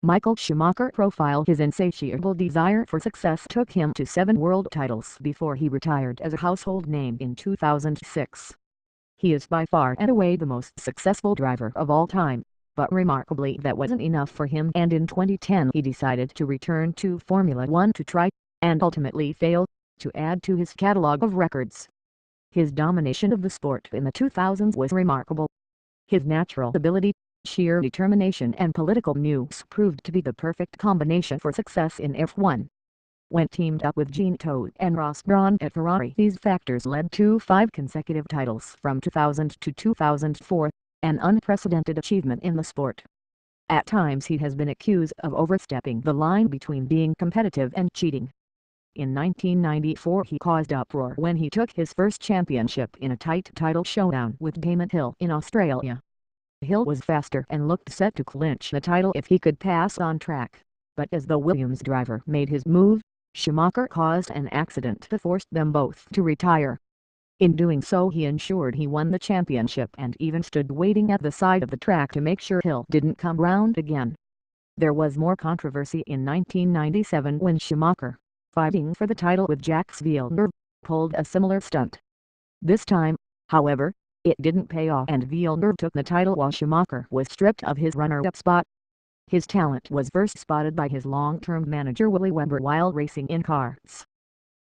Michael Schumacher profile. His insatiable desire for success took him to 7 world titles before he retired as a household name in 2006. He is by far and away the most successful driver of all time, but remarkably that wasn't enough for him, and in 2010 he decided to return to Formula One to try, and ultimately failed, to add to his catalog of records. His domination of the sport in the 2000s was remarkable. His natural ability, sheer determination and political nous proved to be the perfect combination for success in F1. When teamed up with Jean Todt and Ross Brawn at Ferrari, these factors led to 5 consecutive titles from 2000 to 2004, an unprecedented achievement in the sport. At times he has been accused of overstepping the line between being competitive and cheating. In 1994 he caused uproar when he took his first championship in a tight title showdown with Damon Hill in Australia. Hill was faster and looked set to clinch the title if he could pass on track, but as the Williams driver made his move, Schumacher caused an accident that forced them both to retire. In doing so he ensured he won the championship and even stood waiting at the side of the track to make sure Hill didn't come round again. There was more controversy in 1997 when Schumacher, fighting for the title with Jacques Villeneuve, pulled a similar stunt. This time, however, it didn't pay off and Villeneuve took the title while Schumacher was stripped of his runner-up spot. His talent was first spotted by his long-term manager Willy Webber while racing in karts.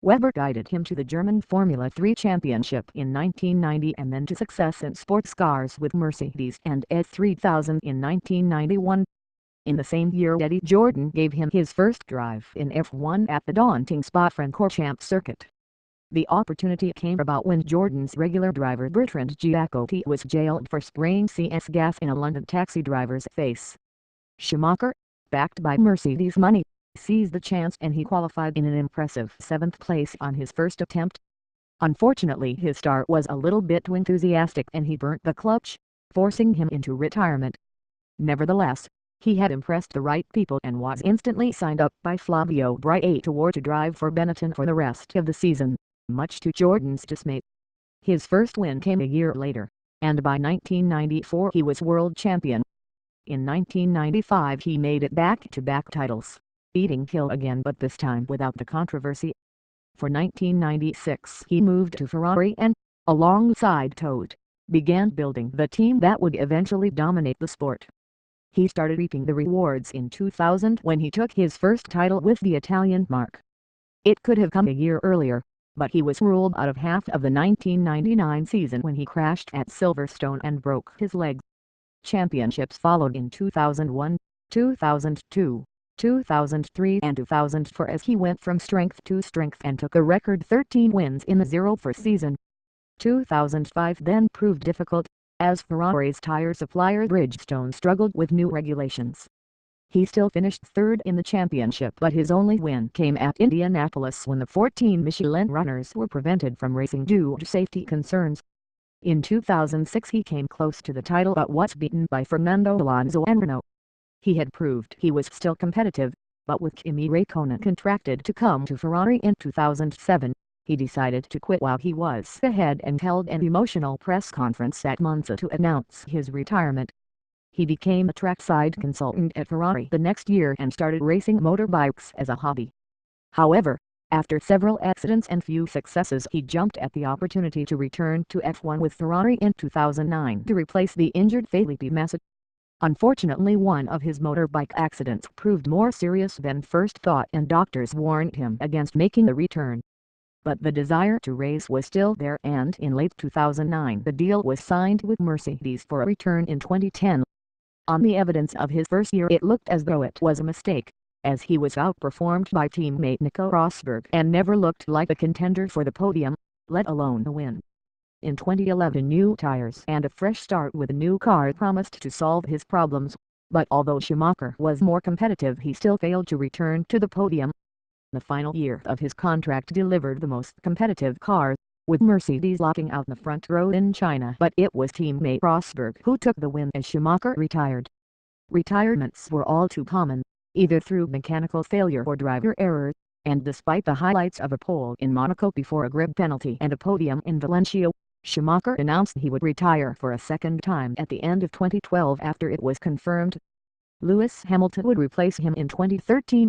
Webber guided him to the German Formula 3 championship in 1990 and then to success in sports cars with Mercedes and S3000 in 1991. In the same year Eddie Jordan gave him his first drive in F1 at the daunting Spa-Francorchamps circuit. The opportunity came about when Jordan's regular driver Bertrand Giacotti was jailed for spraying CS gas in a London taxi driver's face. Schumacher, backed by Mercedes money, seized the chance and he qualified in an impressive 7th place on his first attempt. Unfortunately his start was a little bit too enthusiastic and he burnt the clutch, forcing him into retirement. Nevertheless, he had impressed the right people and was instantly signed up by Flavio Briatore to drive for Benetton for the rest of the season, much to Jordan's dismay. His first win came a year later, and by 1994 he was world champion. In 1995 he made it back-to-back titles, beating Hill again but this time without the controversy. For 1996 he moved to Ferrari and, alongside Todt, began building the team that would eventually dominate the sport. He started reaping the rewards in 2000 when he took his first title with the Italian marque. It could have come a year earlier, but he was ruled out of half of the 1999 season when he crashed at Silverstone and broke his leg. Championships followed in 2001, 2002, 2003 and 2004 as he went from strength to strength and took a record 13 wins in the 0-4 season. 2005 then proved difficult, as Ferrari's tire supplier Bridgestone struggled with new regulations. He still finished third in the championship but his only win came at Indianapolis when the 14 Michelin runners were prevented from racing due to safety concerns. In 2006 he came close to the title but was beaten by Fernando Alonso and Renault. He had proved he was still competitive, but with Kimi Räikkönen contracted to come to Ferrari in 2007, he decided to quit while he was ahead and held an emotional press conference at Monza to announce his retirement. He became a trackside consultant at Ferrari the next year and started racing motorbikes as a hobby. However, after several accidents and few successes he jumped at the opportunity to return to F1 with Ferrari in 2009 to replace the injured Felipe Massa. Unfortunately one of his motorbike accidents proved more serious than first thought and doctors warned him against making the return. But the desire to race was still there and in late 2009 the deal was signed with Mercedes for a return in 2010. On the evidence of his first year it looked as though it was a mistake, as he was outperformed by teammate Nico Rosberg and never looked like a contender for the podium, let alone a win. In 2011 new tires and a fresh start with a new car promised to solve his problems, but although Schumacher was more competitive he still failed to return to the podium. The final year of his contract delivered the most competitive car, with Mercedes locking out the front row in China, but it was teammate Rosberg who took the win as Schumacher retired. Retirements were all too common, either through mechanical failure or driver error, and despite the highlights of a pole in Monaco before a grid penalty and a podium in Valencia, Schumacher announced he would retire for a second time at the end of 2012 after it was confirmed Lewis Hamilton would replace him in 2013.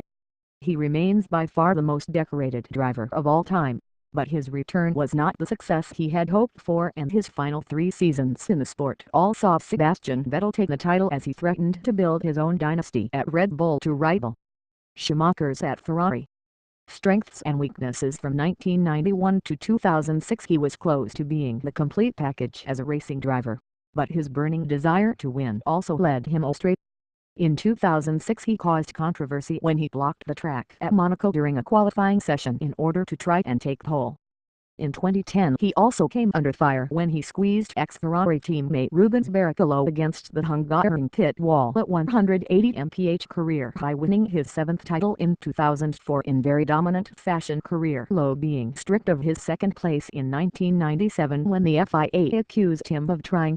He remains by far the most decorated driver of all time, but his return was not the success he had hoped for, and his final 3 seasons in the sport all saw Sebastian Vettel take the title as he threatened to build his own dynasty at Red Bull to rival Schumacher's at Ferrari. Strengths and weaknesses. From 1991 to 2006 he was close to being the complete package as a racing driver, but his burning desire to win also led him astray. In 2006 he caused controversy when he blocked the track at Monaco during a qualifying session in order to try and take pole. In 2010 he also came under fire when he squeezed ex-Ferrari teammate Rubens Barrichello against the Hungarian pit wall at 180 mph career high, winning his 7th title in 2004 in very dominant fashion, Barrichello being stripped of his 2nd place in 1997 when the FIA accused him of trying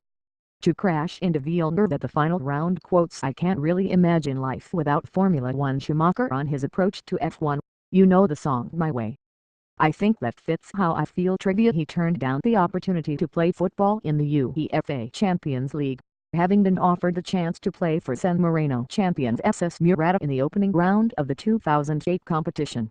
to crash into Villeneuve at the final round. "I can't really imagine life without Formula One." Schumacher on his approach to F1. "You know the song My Way. I think that fits how I feel." Trivia: he turned down the opportunity to play football in the UEFA Champions League, having been offered the chance to play for San Marino champions SS Murata in the opening round of the 2008 competition.